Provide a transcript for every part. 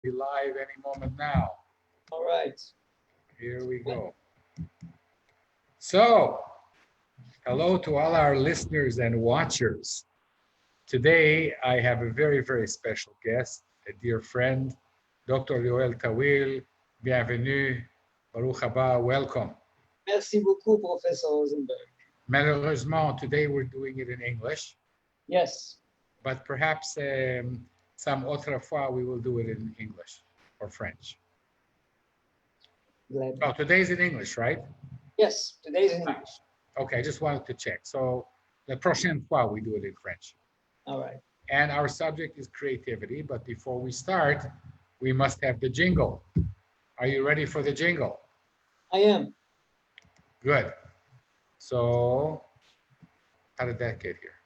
Be live any moment now. All right. Here we go. So, hello to all our listeners and watchers. Today, I have a very, very special guest, a dear friend, Dr. Yoel Tawil. Bienvenue. Baruch haba. Welcome. Merci beaucoup, Professor Rosenberg. Malheureusement, today we're doing it in English, Yes. but perhaps some autre fois we will do it in English or French. Glad. Oh, today's in English, right? Yes, today's in English. Okay, I just wanted to check. So, la prochaine fois we do it in French. All right. And our subject is creativity, but before we start, we must have the jingle. Are you ready for the jingle? I am. Good. So, how did that get here?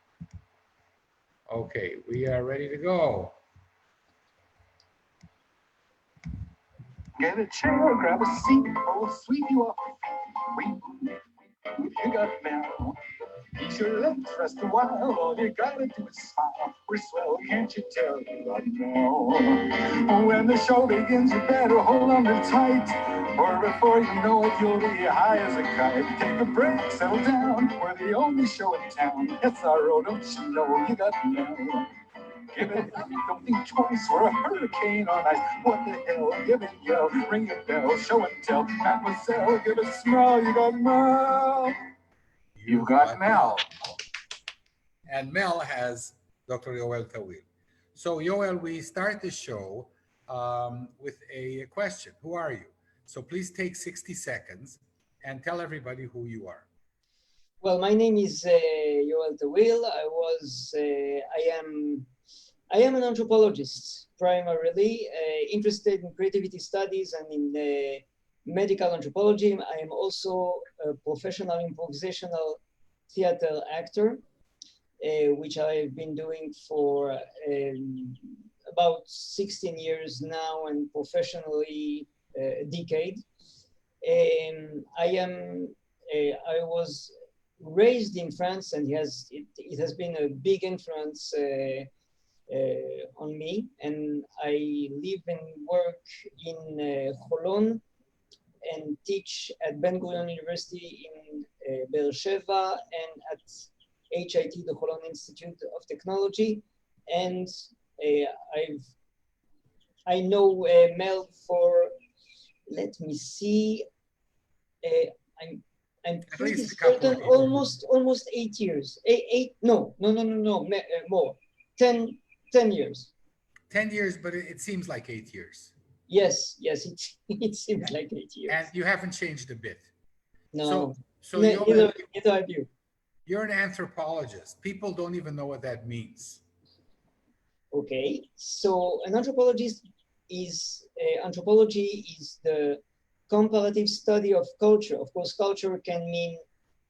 Okay, we are ready to go. Get a chair, grab a seat, we'll sweep you off your feet. You got now. Ease your legs, rest a while. All you gotta do is smile. We're swell, can't you tell? You got now. When the show begins, you better hold on to tight. Or before you know it, you'll be high as a kite. Take a break, settle down. We're the only show in town. It's our road, don't you know? You got now. Give it up, don't think twice. We're a hurricane on ice. What the hell? Give it yell, ring a bell, show and tell. Mademoiselle, give it smell. You got Mel. You got Mel. And Mel has Dr. Yoel Tawil. So, Yoel, we start the show with a question. Who are you? So, please take 60 seconds and tell everybody who you are. Well, my name is Yoel Tawil. I am an anthropologist, primarily interested in creativity studies and in medical anthropology. I am also a professional improvisational theater actor, which I've been doing for about 16 years now, and professionally a decade. I was raised in France, and it has been a big influence on me. And I live and work in Holon and teach at Ben Gurion University in Be'er Sheva and at HIT, the Holon Institute of Technology. And I know Mel for, let me see, I'm pretty certain almost 8 years. No, more. 10 years. 10 years, but it seems like 8 years. Yes, it seems like 8 years. And you haven't changed a bit. No, so neither have you. You're an anthropologist. People don't even know what that means. Okay, so an anthropologist anthropology is the comparative study of culture. Of course, culture can mean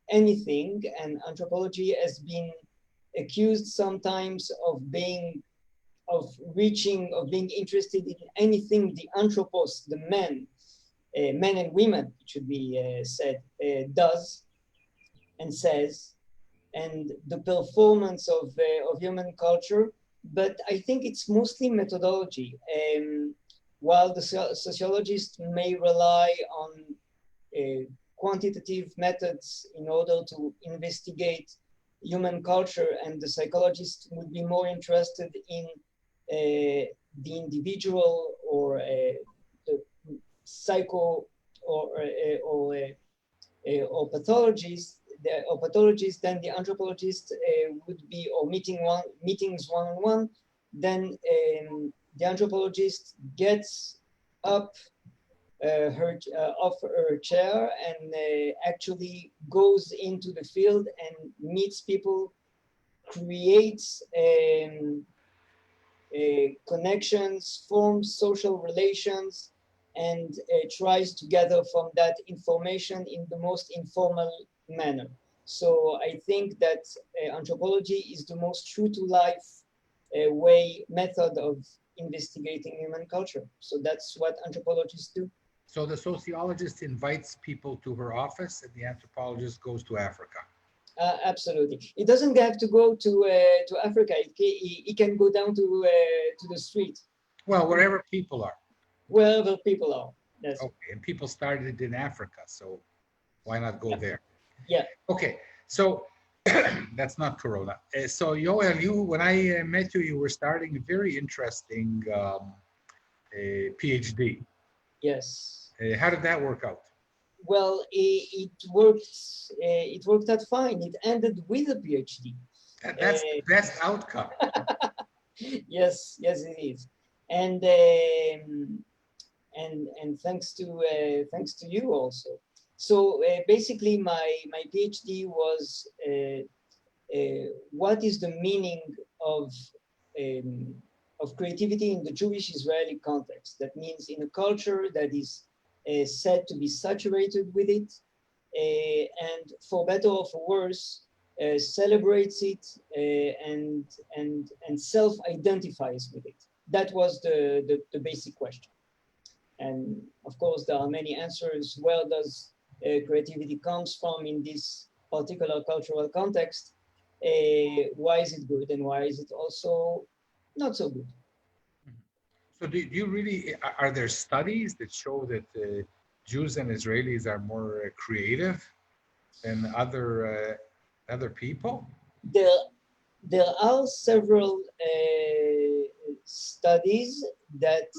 anything, and anthropology has been accused sometimes of being interested in anything the anthropos, the men and women, it should be said, does and says, and the performance of human culture. But I think it's mostly methodology. While the sociologist may rely on quantitative methods in order to investigate human culture, and the psychologist would be more interested in the individual or the psycho or pathologies, then the anthropologist would be, or meetings one-on-one, then the anthropologist gets up off her chair and actually goes into the field and meets people, creates connections, forms social relations, and tries to gather from that information in the most informal manner. So I think that anthropology is the most true to life method of investigating human culture. So that's what anthropologists do. So the sociologist invites people to her office, and the anthropologist goes to Africa. Absolutely, it doesn't have to go to Africa. It can go down to the street. Well, wherever people are. wherever people are. That's Okay, and people started in Africa, so why not go yeah, there? yeah. Okay, so that's not Corona. So Yoel, you when I met you, you were starting a very interesting PhD. Yes. How did that work out? Well, it worked. It worked out fine. It ended with a PhD. That's the best outcome. Yes, yes, it is. And and thanks to you also. So basically, my PhD was what is the meaning of um, of creativity in the Jewish Israeli context. That means in a culture that is said to be saturated with it, and for better or for worse, celebrates it and self-identifies with it. That was the basic question. And of course, there are many answers. Where does creativity comes from in this particular cultural context? Why is it good and why is it also not so good? So do you really, are there studies that show that Jews and Israelis are more creative than other people? There, there are several studies that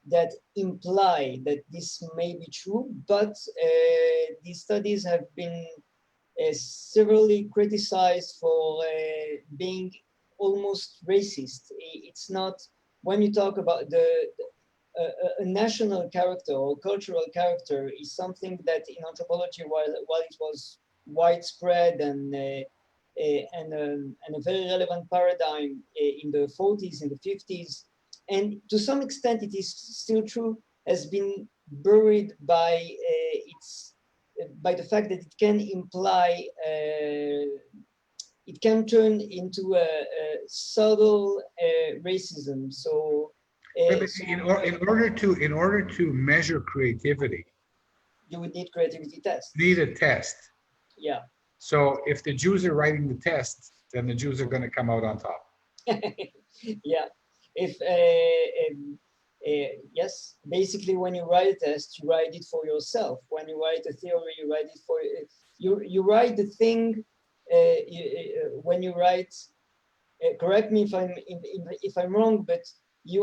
that imply that this may be true, but these studies have been severely criticized for being almost racist. It's not when you talk about a national character or cultural character is something that in anthropology, while it was widespread and a very relevant paradigm in the 40s, in the 50s, and to some extent it is still true, has been buried its by the fact that it can imply, it can turn into a subtle racism. So, But so in order to measure creativity, you would need creativity need tests. a test. Yeah, So if the Jews are writing the test, then the Jews are going to come out on top. yeah. If yes, basically, when you write a test, you write it for yourself. When you write a theory, you write it for you. You write the thing. When you write, correct me if I'm wrong, but you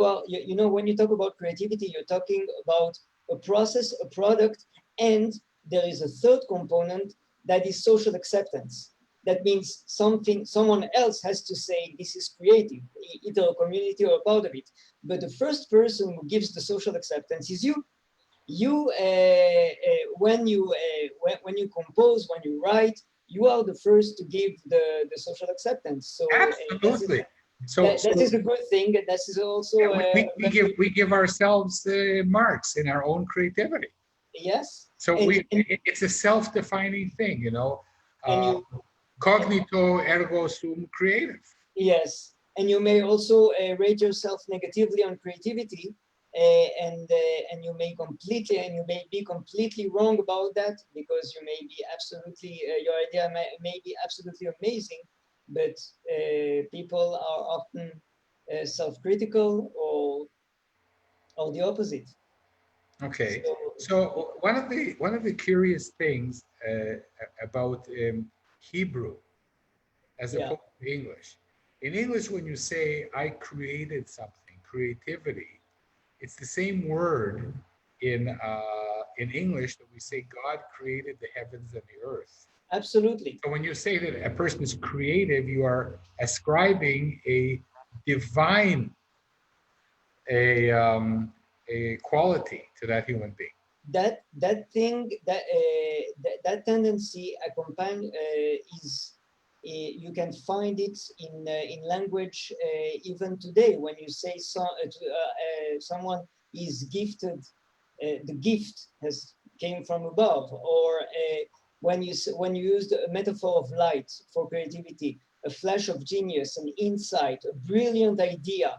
know when you talk about creativity, you're talking about a process, a product, and there is a third component that is social acceptance. That means someone else has to say this is creative, either a community or a part of it. But the first person who gives the social acceptance is you. You when you compose, when you write, you are the first to give the social acceptance. So Absolutely. So that is so a good thing, and that is also yeah, we give ourselves marks in our own creativity. yes, So and it's a self-defining thing, you know. and Uh, you Cognito ergo sum creative. yes, and you may also rate yourself negatively on creativity, and you may be completely wrong about that because you may be absolutely your idea may be absolutely amazing, but people are often self-critical or the opposite. Okay. So So one of the curious things about Hebrew as yeah, opposed to English. In English, when you say I created something, creativity, it's the same word in English that we say God created the heavens and the earth. absolutely. So when you say that a person is creative, you are ascribing divine a quality to that human being. That thing that tendency accompany is you can find it in language even today when you say someone is gifted, the gift has came from above, or when you use the metaphor of light for creativity, a flash of genius, an insight, a brilliant idea.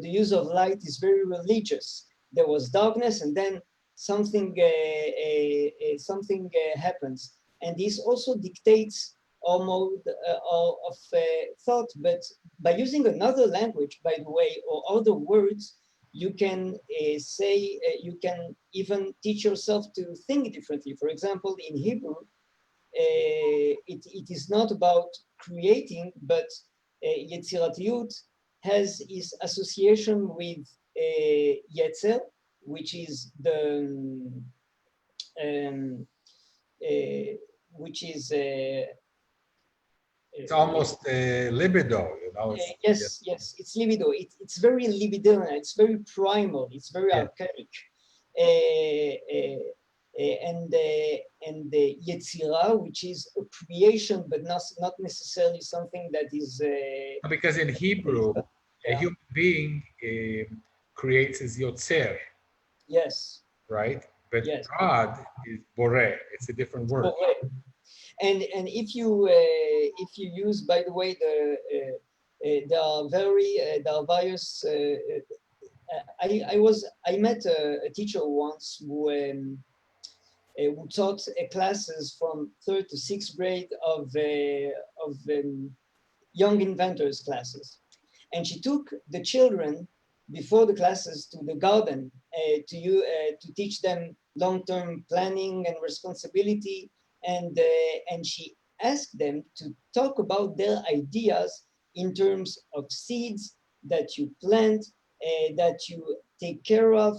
The use of light is very religious. There was darkness, and then something happens, and this also dictates our mode of thought. But by using another language, by the way, or other words, you can you can even teach yourself to think differently. For example, in Hebrew, it is not about creating, but Yetziratiyut has its association with Yetzer, which is the um, which is It's almost libido, you know. yes, yes, it's libido. It's very libidinal. It's very primal. It's very Yeah. archaic. And the Yetzirah, which is a creation, but not necessarily something that is. Because in Hebrew, a Yeah. human being creates his yotzer, Yes. right? But Yes. God is boreh. It's a different word. Correct. And if you use, by the way, there are various. I met a teacher once who taught classes from third to sixth grade of young inventors classes, and she took the children before the classes to the garden to teach them long-term planning and responsibility, and she asked them to talk about their ideas in terms of seeds that you plant, that you take care of,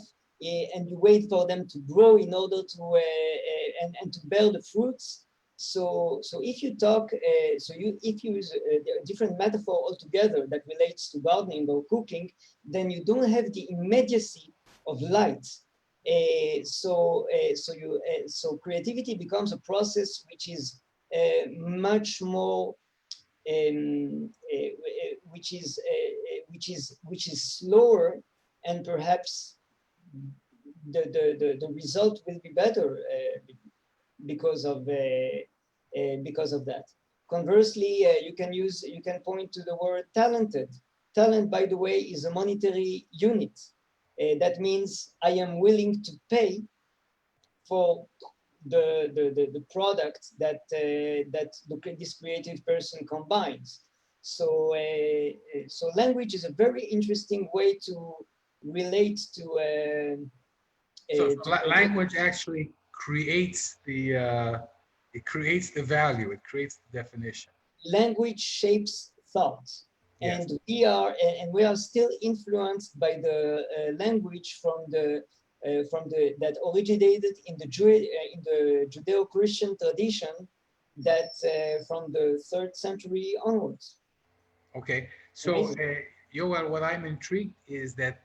and you wait for them to grow in order to and to bear the fruits. So if you talk, if you use a different metaphor altogether that relates to gardening or cooking, then you don't have the immediacy of light. So creativity becomes a process which is much more, which is slower, and perhaps the result will be better because of that. Conversely, you can point to the word talented. Talent, by the way, is a monetary unit. That means I am willing to pay for the product that this creative person combines. So language is a very interesting way to relate to. So To language actually creates it creates the value, it creates the definition. Language shapes thought, Yes. and we are still influenced by the language from the that originated in the Judeo-Christian tradition that from the 3rd century onwards. Okay. So, Yoel, what I'm intrigued is that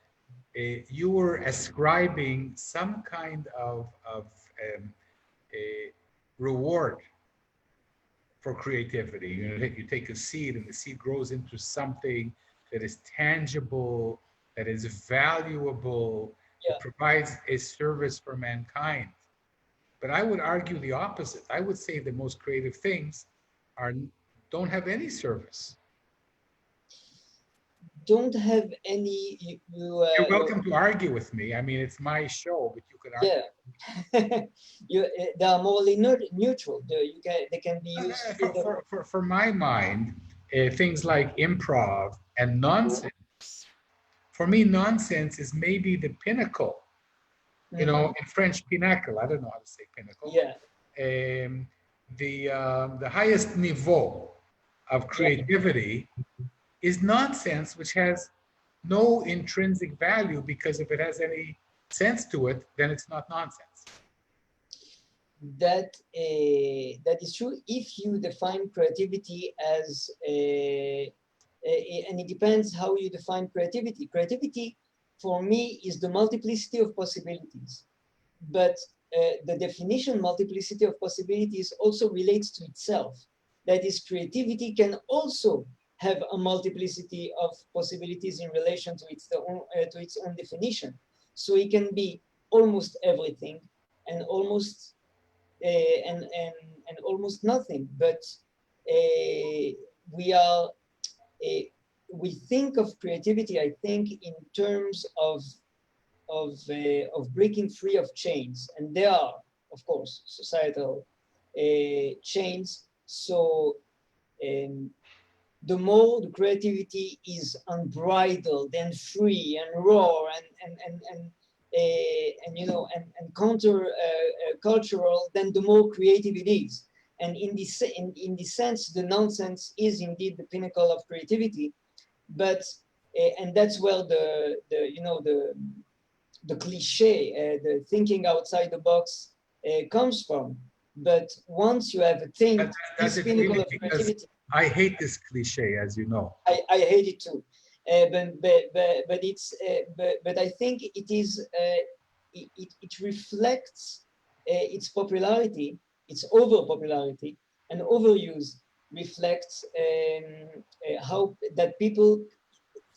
you were ascribing some kind of a reward for creativity. You know, you take a seed and the seed grows into something that is tangible, that is valuable, Yeah. it provides a service for mankind. But I would argue the opposite. I would say the most creative things are don't have any service. Don't have any. You're welcome to argue with me. I mean, it's my show, but you could argue. Yeah. They are morally neutral. They can be used For my mind, things like improv and nonsense. For me, nonsense is maybe the pinnacle. You know, in French, pinnacle. I don't know how to say pinnacle. Yeah. The highest niveau of creativity is nonsense, which has no intrinsic value, because if it has any sense to it, then it's not nonsense. That is true if you define creativity as and it depends how you define creativity. Creativity, for me, is the multiplicity of possibilities. But the definition multiplicity of possibilities also relates to itself. That is, creativity can also have a multiplicity of possibilities in relation to its own definition. So it can be almost everything and almost and almost nothing. But we are we think of creativity, I think, in terms of breaking free of chains, and there are, of course, societal chains. So the more the creativity is unbridled and free and raw and you know and counter cultural, then the more creative it is. And in this sense, the nonsense is indeed the pinnacle of creativity. But and that's where the you know the cliche, the thinking outside the box comes from. But once you have attained Does this it pinnacle really? of Because creativity, I hate this cliche, as you know. I hate it too. But it's but I think it is it reflects its popularity, its over popularity and overuse reflects how that people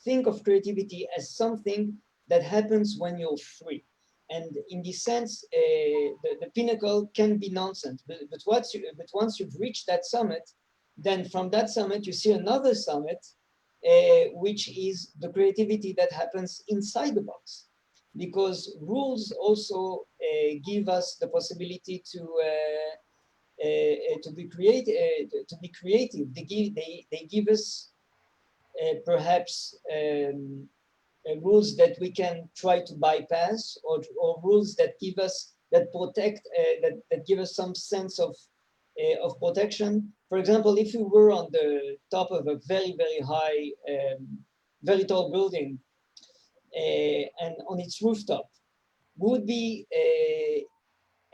think of creativity as something that happens when you're free. And in this sense, the pinnacle can be nonsense. But once you've reached that summit, then from that summit, you see another summit, which is the creativity that happens inside the box. Because rules also give us the possibility to be creative. They give us perhaps rules that we can try to bypass, or rules that give us that protect that give us some sense of protection. For example, if you were on the top of a very high, very tall building, and on its rooftop would be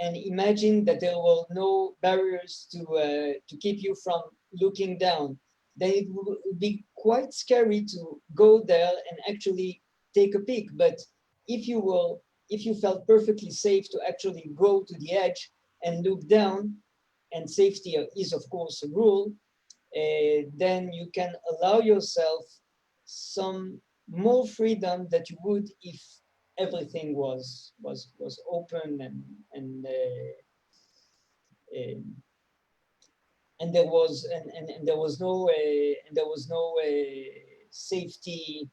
and imagine that there were no barriers to keep you from looking down, then it would be quite scary to go there and actually take a peek. But if you felt perfectly safe to actually go to the edge and look down, and safety is of course a rule, then you can allow yourself some more freedom that you would if everything was open uh, and there was and there was no safety.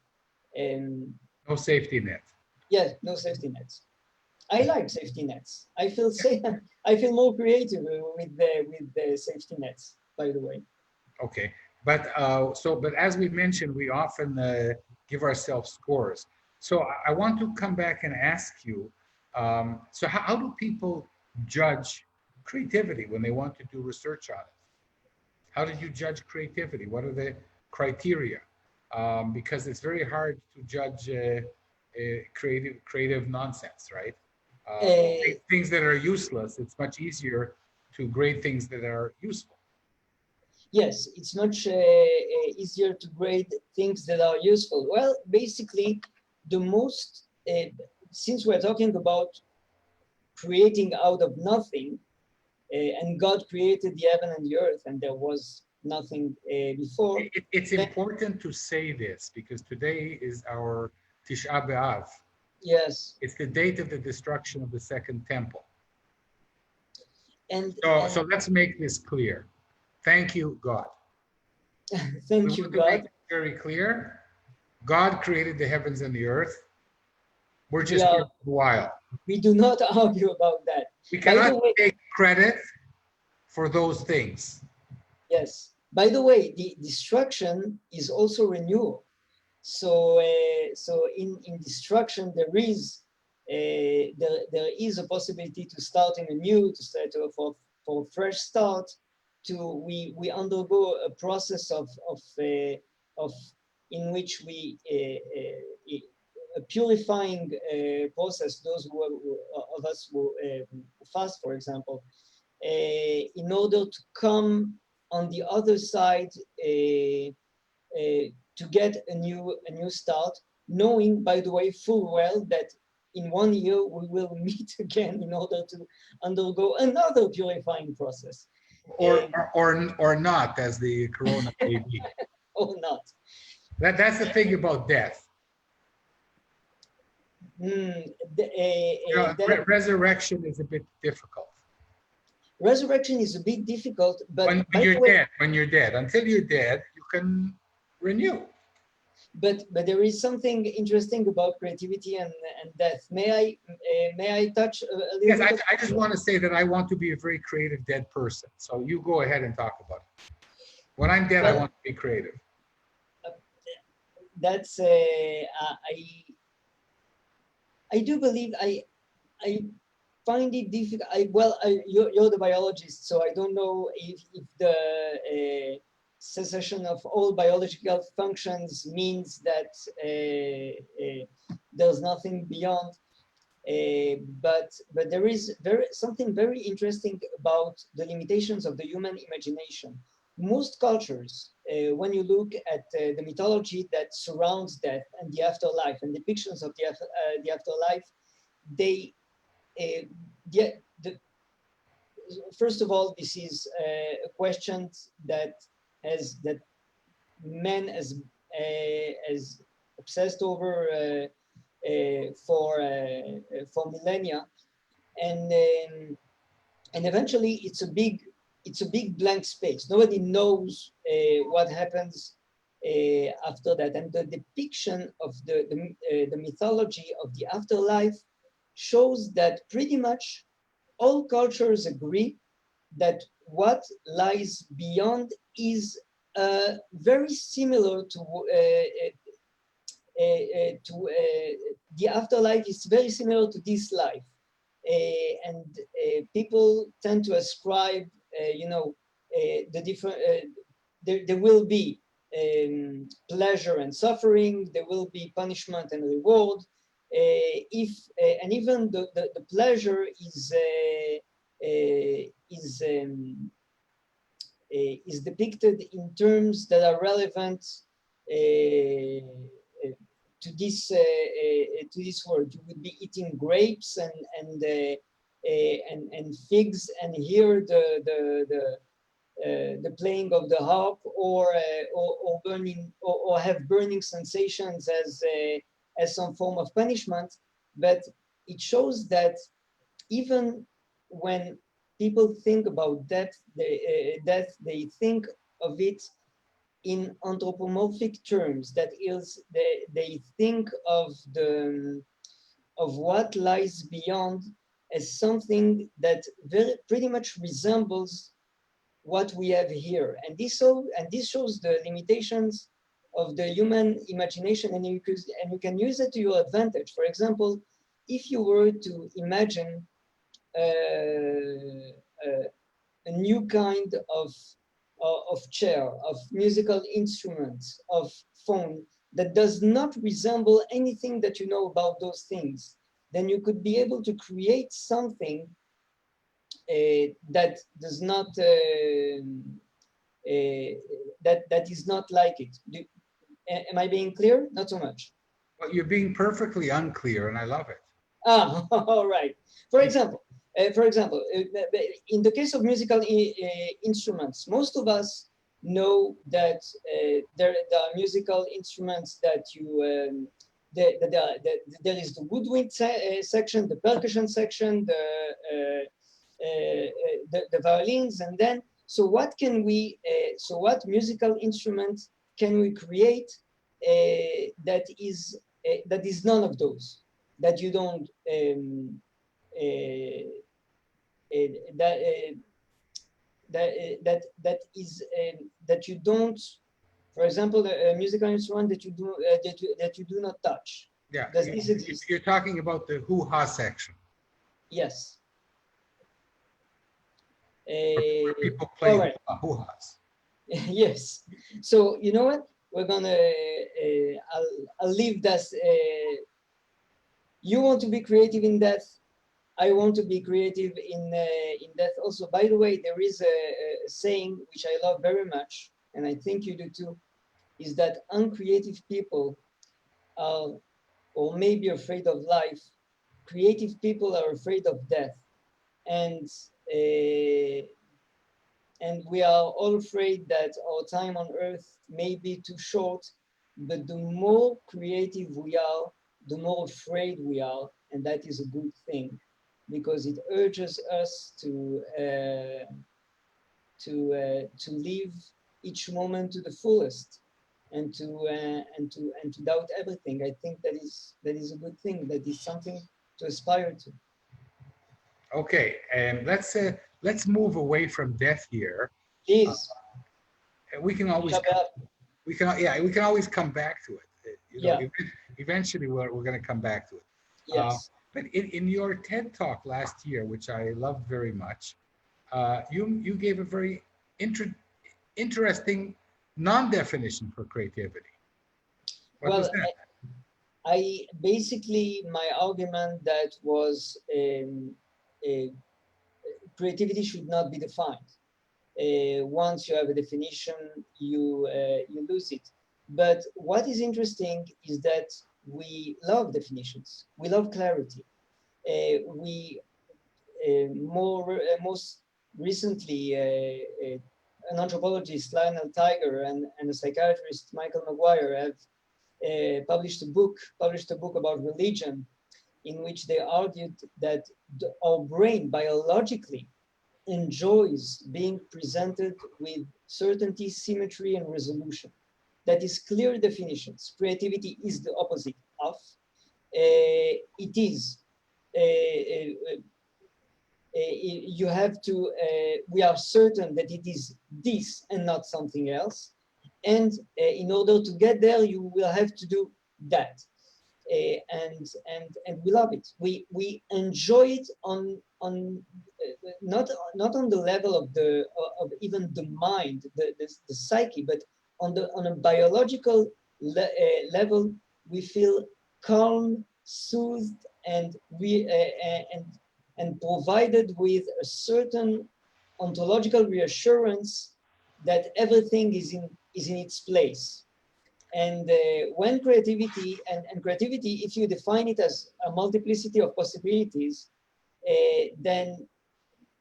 No safety net. Yeah, no safety nets. I like safety nets. I feel safe. I feel more creative with the safety nets. By the way. Okay, but but as we mentioned, we often give ourselves scores. So I want to come back and ask you. So how do people judge creativity when they want to do research on it? How did you judge creativity? What are the criteria? Because it's very hard to judge creative nonsense, right? Things that are useless, it's much easier to grade things that are useful. Yes, it's much easier to grade things that are useful. Well, basically, the most, since we're talking about creating out of nothing, and God created the heaven and the earth, and there was nothing before. It's important to say this because today is our Tisha B'Av. Yes. It's the date of the destruction of the Second Temple. And so let's make this clear. Thank you, God. Thank you, God. Make it very clear. God created the heavens and the earth. We're just here for a while. We do not argue about that. We cannot take credit for those things. Yes. By the way, the destruction is also renewal. So, so in destruction, there is a possibility to start anew, to start for a fresh start. We undergo a process of in which we a purifying process. Those of us who fast, for example, in order to come on the other side to get a new start, knowing, by the way, full well that in 1 year we will meet again in order to undergo another purifying process. Or not, as the corona may be. Or not. That's the thing about death. Resurrection is a bit difficult. Resurrection is a bit difficult, but when you're dead, until you're dead, you can renew. But there is something interesting about creativity and death. May I touch a little bit? Yes, I just want to say that I want to be a very creative dead person. So you go ahead and talk about it. When I'm dead, I want to be creative. that's I do believe I find it difficult. You're the biologist, so I don't know if the cessation of all biological functions means that there's nothing beyond. But there is something very interesting about the limitations of the human imagination. Most cultures, when you look at the mythology that surrounds death and the afterlife and depictions of the afterlife, they the, the, first of all, this is a question that men as obsessed over for millennia, and eventually it's a big blank space. Nobody knows what happens after that, and the depiction of the mythology of the afterlife shows that pretty much all cultures agree that what lies beyond is very similar to the afterlife is very similar to this life. And people tend to ascribe, the different, there will be pleasure and suffering, there will be punishment and reward. And even the pleasure is depicted in terms that are relevant to this world. You would be eating grapes and figs, and hear the playing of the harp, or burning, or have burning sensations as some form of punishment. But it shows that even when people think about death, they think of it in anthropomorphic terms. That is, they think of what lies beyond as something that pretty much resembles what we have here. And this shows the limitations of the human imagination, and you can use it to your advantage. For example, if you were to imagine a new kind of chair, of musical instruments, of phone that does not resemble anything that you know about those things, then you could be able to create something that does not that is not like it. Am I being clear? Not so much. Well, you're being perfectly unclear, and I love it. All right. For example, in the case of musical instruments, most of us know that there are musical instruments that you there is the woodwind section, the percussion section, the violins, and then so what musical instrument can we create that is none of those, that you don't that you don't, for example, a musical instrument that you do not touch. Yeah, Does this exist? You're talking about the hoo-ha section. Yes. Where people play right. hoo-has. Yes. So you know what? We're gonna. I'll leave that. You want to be creative in death. I want to be creative in death also. By the way, there is a saying which I love very much, and I think you do too, is that uncreative people are, or maybe afraid of life. Creative people are afraid of death, and we are all afraid that our time on earth may be too short. But the more creative we are, the more afraid we are, and that is a good thing, because it urges us to live each moment to the fullest, and to doubt everything. I think that is a good thing. That is something to aspire to. Okay, and let's move away from death here. Please. We can always come back to it. you know, Yeah. eventually we're going to come back to it. Yes. But in your TED talk last year, which I loved very much, you gave a very inter- interesting non-definition for creativity. What was Well, that? I basically, my argument that was creativity should not be defined. Once you have a definition, you lose it. But what is interesting is that we love definitions. We love clarity. We most recently, an anthropologist, Lionel Tiger, and a psychiatrist, Michael Maguire, have published a book about religion, in which they argued that our brain biologically enjoys being presented with certainty, symmetry, and resolution. That is clear definitions. Creativity is the opposite of. It is. You have to. We are certain that it is this and not something else. And in order to get there, you will have to do that. And we love it. We enjoy it on not on the level of even the mind, the psyche, but on a biological level. We feel calm, soothed, and and provided with a certain ontological reassurance that everything is in its place. And when creativity, and creativity, if you define it as a multiplicity of possibilities, then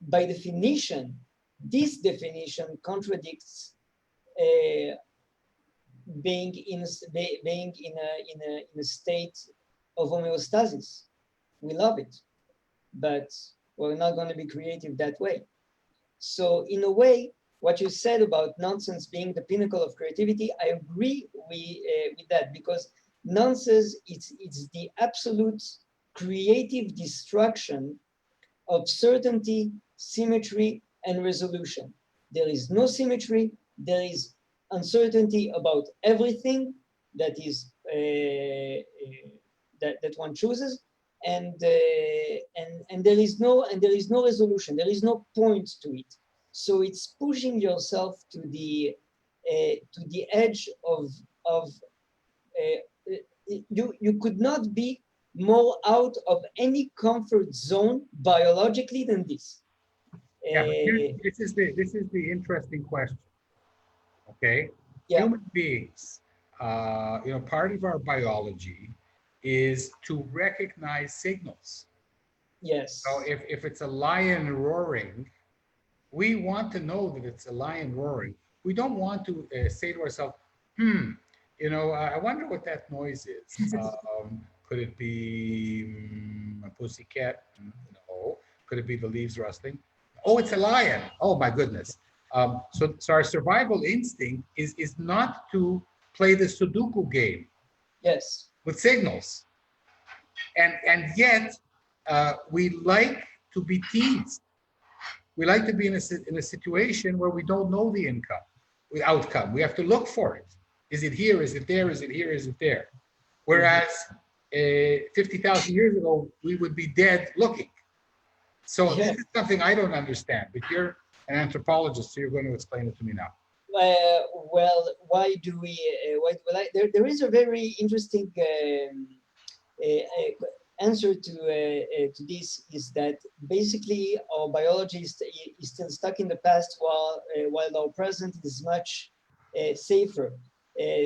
by definition, this definition contradicts being in a state of homeostasis. We love it, but we're not going to be creative that way. So in a way, what you said about nonsense being the pinnacle of creativity, I agree with that, because nonsense, it's the absolute creative destruction of certainty, symmetry, and resolution. There is no symmetry, there is uncertainty about everything that is that one chooses, and there is no resolution, there is no point to it. So it's pushing yourself to the edge of you could not be more out of any comfort zone biologically than this. Yeah, but this is the interesting question. Okay, Yeah. human beings, part of our biology is to recognize signals. Yes. So if it's a lion roaring, we want to know that it's a lion roaring. We don't want to say to ourselves, I wonder what that noise is. Could it be a pussycat? No. Could it be the leaves rustling? Oh, it's a lion. Oh, my goodness. So our survival instinct is not to play the Sudoku game. Yes. With signals. And yet, we like to be teased. We like to be in a situation where we don't know the outcome. We have to look for it. Is it here? Is it there? Is it here? Is it there? Whereas 50,000 years ago, we would be dead looking. So this is something I don't understand, but you're an anthropologist, so you're going to explain it to me now. Well, why do we? There is a very interesting answer to this, is that basically our biology is still stuck in the past, while our present is much safer.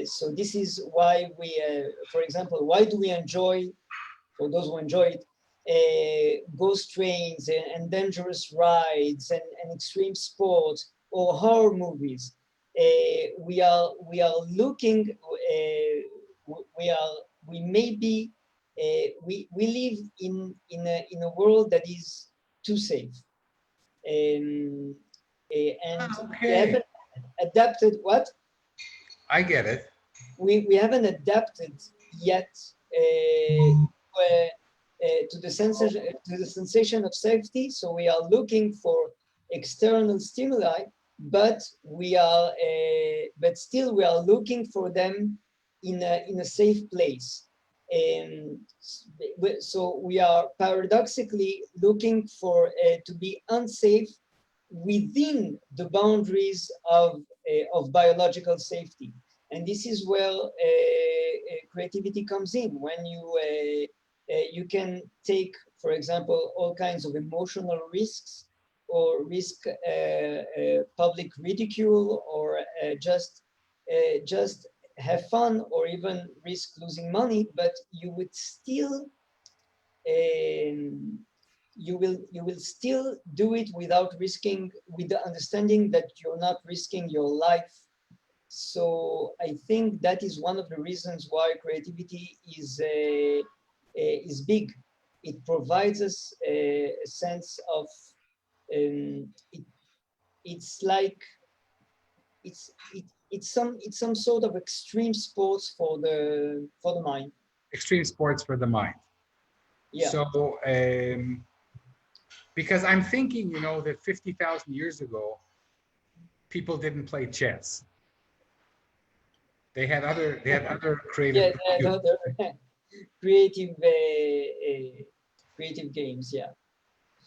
So this is why we, for example, why do we enjoy, for those who enjoy it, ghost trains and dangerous rides and extreme sports or horror movies? We are looking. We may be. We live in a world that is too safe, and we haven't adapted. What? I get it. We haven't adapted yet to the sensation of safety. So we are looking for external stimuli, but still we are looking for them in a safe place. And so we are paradoxically looking for to be unsafe within the boundaries of biological safety. And this is where creativity comes in. When you can take, for example, all kinds of emotional risks, or risk public ridicule, or just have fun, or even risk losing money, but you would still you will still do it without risking, with the understanding that you're not risking your life. So I think that is one of the reasons why creativity is big. It provides us a sense of it's like it's some sort of extreme sports for the mind. Extreme sports for the mind. Yeah. So, because I'm thinking, you know, that 50,000 years ago, people didn't play chess. They had other creative. Yeah, other creative creative games. Yeah.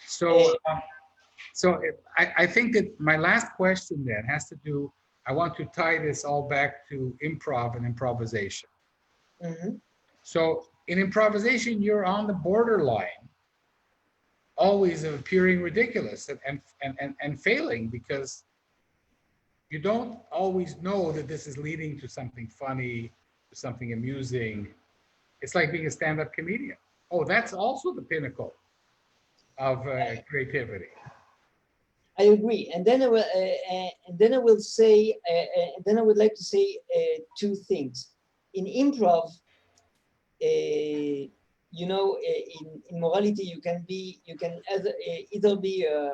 So, I think that my last question then has to do. I want to tie this all back to improv and improvisation. Mm-hmm. So, in improvisation, you're on the borderline, always of appearing ridiculous and failing, because you don't always know that this is leading to something funny, to something amusing. It's like being a stand-up comedian. Oh, that's also the pinnacle of creativity. I agree, and then I will say, and then I would like to say two things. In improv, you know, in morality, you can either be a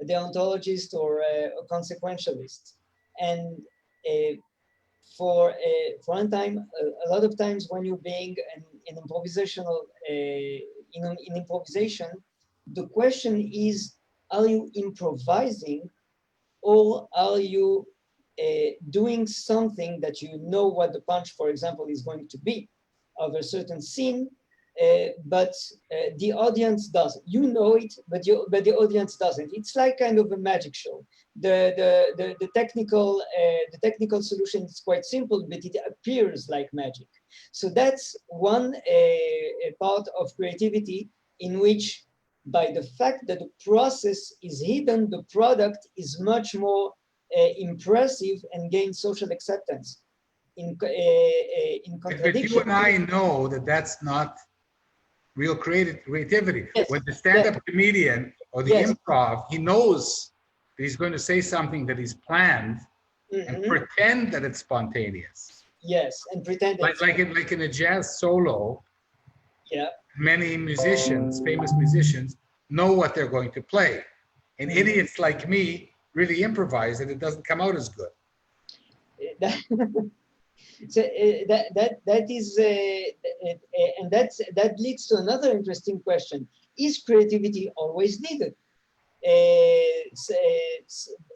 deontologist or a consequentialist, and for one time, a lot of times when you're being an improvisational in improvisation, the question is, are you improvising, or are you doing something that you know what the punch, for example, is going to be of a certain scene, but the audience doesn't. You know it, but the audience doesn't. It's like kind of a magic show. The technical solution is quite simple, but it appears like magic. So that's one part of creativity, in which, by the fact that the process is hidden, the product is much more impressive and gains social acceptance. In But you contradiction, and I know that that's not real creativity. yes, When the stand-up comedian or the yes, improv, he knows that he's going to say something that he's planned and pretend that it's spontaneous. yes, and pretend that Like in a jazz solo, yeah, many musicians, famous musicians, know what they're going to play. And idiots like me really improvise, and it doesn't come out as good. that, so that is and that leads to another interesting question: is creativity always needed?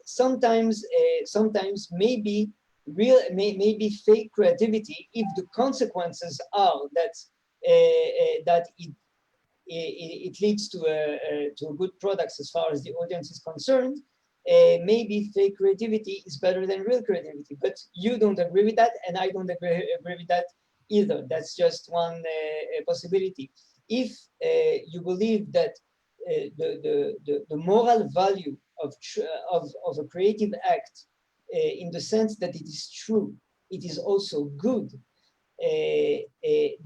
Sometimes maybe maybe fake creativity, if the consequences are that it leads to a good product as far as the audience is concerned. Maybe fake creativity is better than real creativity, but you don't agree with that, and I don't agree with that either. That's just one possibility. If you believe that the moral value of a creative act, in the sense that it is true, it is also good,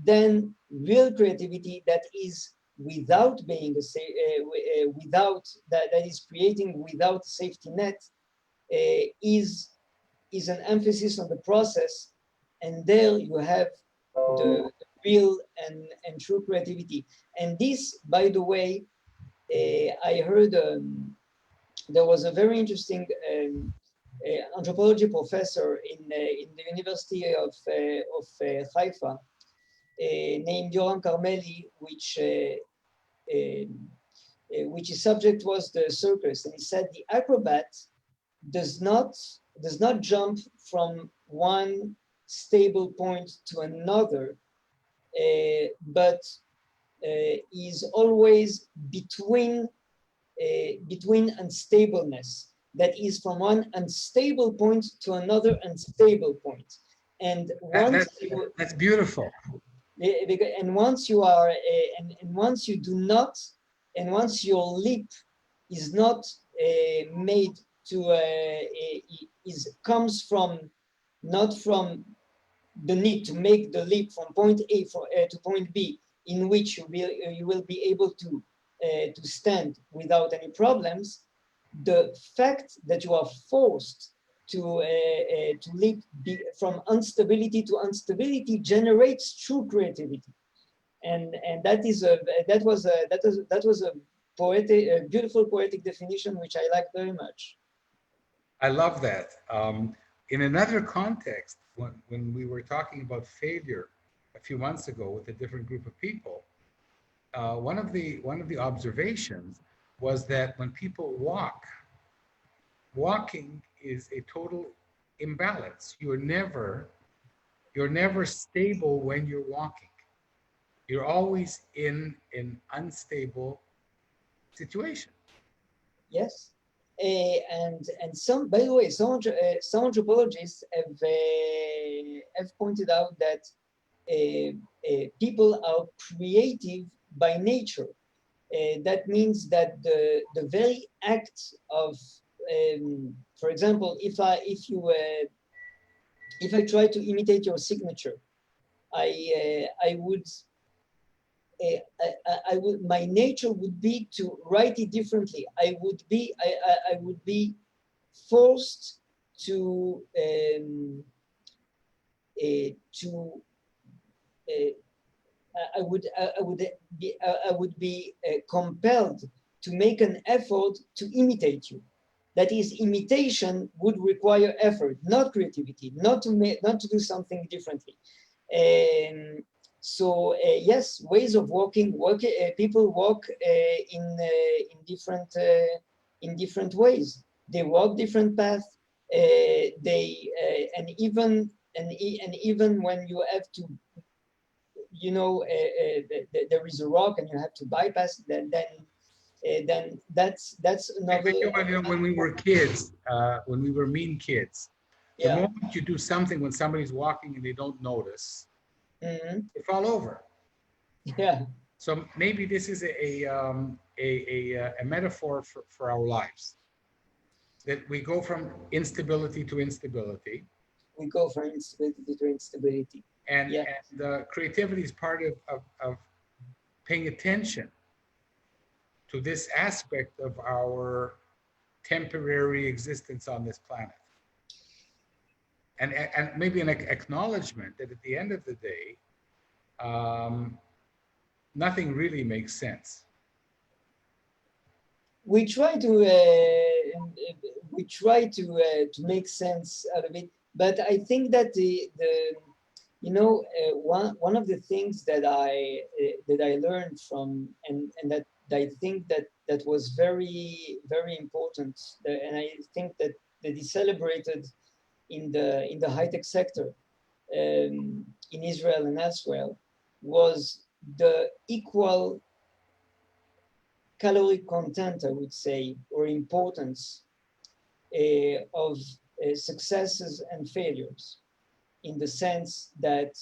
then real creativity that is without being without that is creating without safety net is an emphasis on the process, and there you have the real and true creativity. And this, by the way, I heard there was a very interesting anthropology professor in the University of Haifa named Yoram Carmeli, which his subject was the circus, and he said the acrobat does not jump from one stable point to another, but is always between unstableness. That is from one unstable point to another unstable point. And once that's beautiful. And once you are, and once you do not, and once your leap is not made to, comes from, not from the need to make the leap from point A to point B, in which you will be able to stand without any problems. The fact that you are forced to leap from instability to instability generates true creativity, and that was a poetic, a beautiful poetic definition, which I like very much. I love that. In another context, when we were talking about failure a few months ago with a different group of people, one of the observations was that when people walking is a total imbalance. You're never stable when you're walking. You're always in an unstable situation. Yes. And some, by the way, some anthropologists have pointed out that people are creative by nature. That means that the very act of, for example, if I try to imitate your signature, I would. I would, my nature would be to write it differently. I would be forced to I would be compelled to make an effort to imitate you. That is, imitation would require effort, not creativity, not to do something differently. So yes, ways of walking. People walk in different ways. They walk different paths. And even when you have to, you know, there is a rock and you have to bypass it, then that's another. When we were kids, when we were mean kids, the Yeah. moment you do something when somebody's walking and they don't notice, Mm-hmm. they fall over. Yeah. So maybe this is a metaphor for our lives, that we go from instability to instability. We go from instability to instability. And, yeah. and creativity is part of paying attention to this aspect of our temporary existence on this planet. And maybe an acknowledgement that at the end of the day, nothing really makes sense. We try to make sense out of it, but I think that one of the things that I learned from, and that I think that was very, very important, and I think that is celebrated in the high-tech sector in Israel and elsewhere, was the equal caloric content, I would say, or importance of successes and failures, in the sense that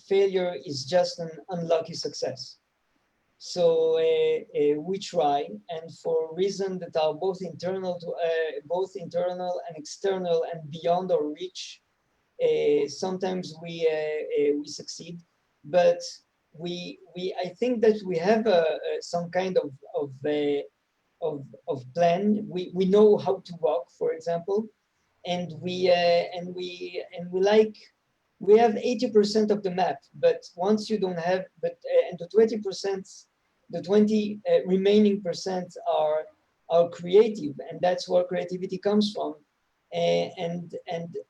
failure is just an unlucky success. So we try, and for reasons that are both internal and external and beyond our reach, sometimes we succeed, but I think that we have some kind of plan. We know how to walk, for example, and we have 80% of the map, but once you don't have, and the 20%, the 20 remaining percent are creative, and that's where creativity comes from. And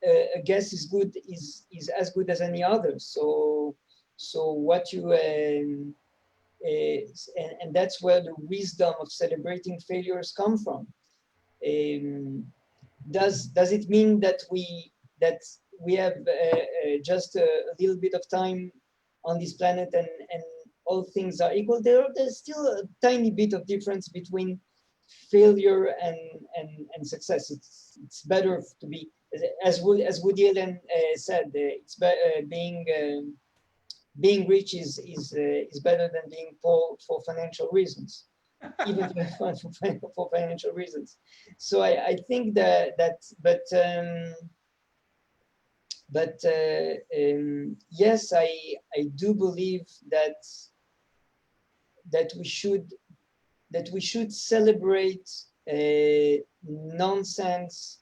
a guess is as good as any other. So what you and that's where the wisdom of celebrating failures come from. does it mean that we have just a little bit of time on this planet and all things are equal? There's still a tiny bit of difference between failure and success. It's better to be, as Woody Allen said, being rich is better than being poor for financial reasons, even for financial reasons. So I think yes, I do believe that we should celebrate nonsense.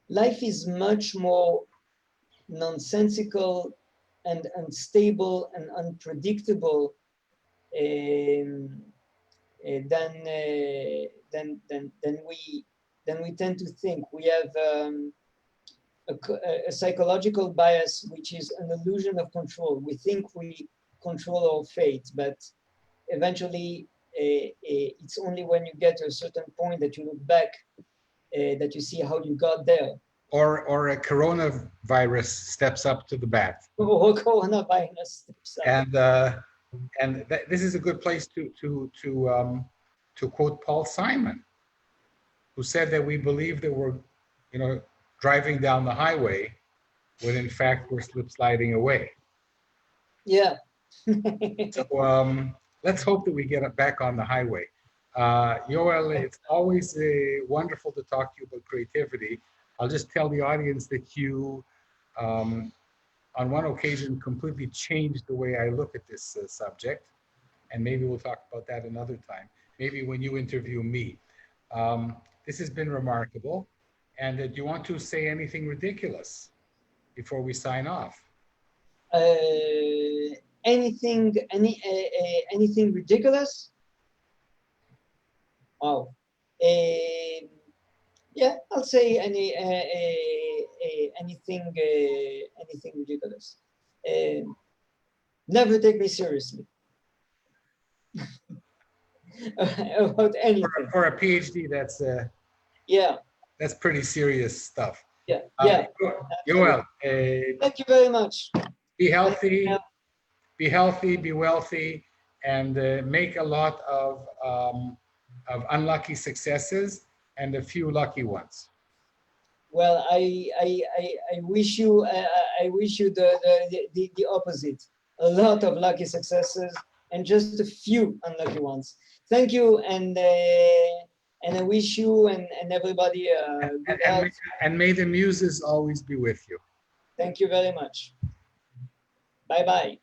Life is much more nonsensical and unstable and unpredictable than we tend to think. We have a psychological bias, which is an illusion of control. We think we control our fate, but eventually it's only when you get to a certain point that you look back that you see how you got there. Or a coronavirus steps up to the bat. Or coronavirus steps up. And this is a good place to quote Paul Simon, who said that we believe that we're, driving down the highway, when in fact we're slip sliding away. Yeah. So let's hope that we get back on the highway. Yoel, it's always wonderful to talk to you about creativity. I'll just tell the audience that you, on one occasion, completely changed the way I look at this subject. And maybe we'll talk about that another time. Maybe when you interview me. This has been remarkable. And do you want to say anything ridiculous before we sign off? Anything ridiculous? Wow. Yeah, I'll say anything ridiculous. Never take me seriously. About anything. For a PhD, that's yeah. That's pretty serious stuff. Yeah. Yeah. Yoel, thank you very much. Be healthy, be wealthy, and make a lot of unlucky successes and a few lucky ones. Well, I wish you the opposite. A lot of lucky successes and just a few unlucky ones. Thank you, and I wish you and everybody good health. And may the muses always be with you. Thank you very much. Bye-bye.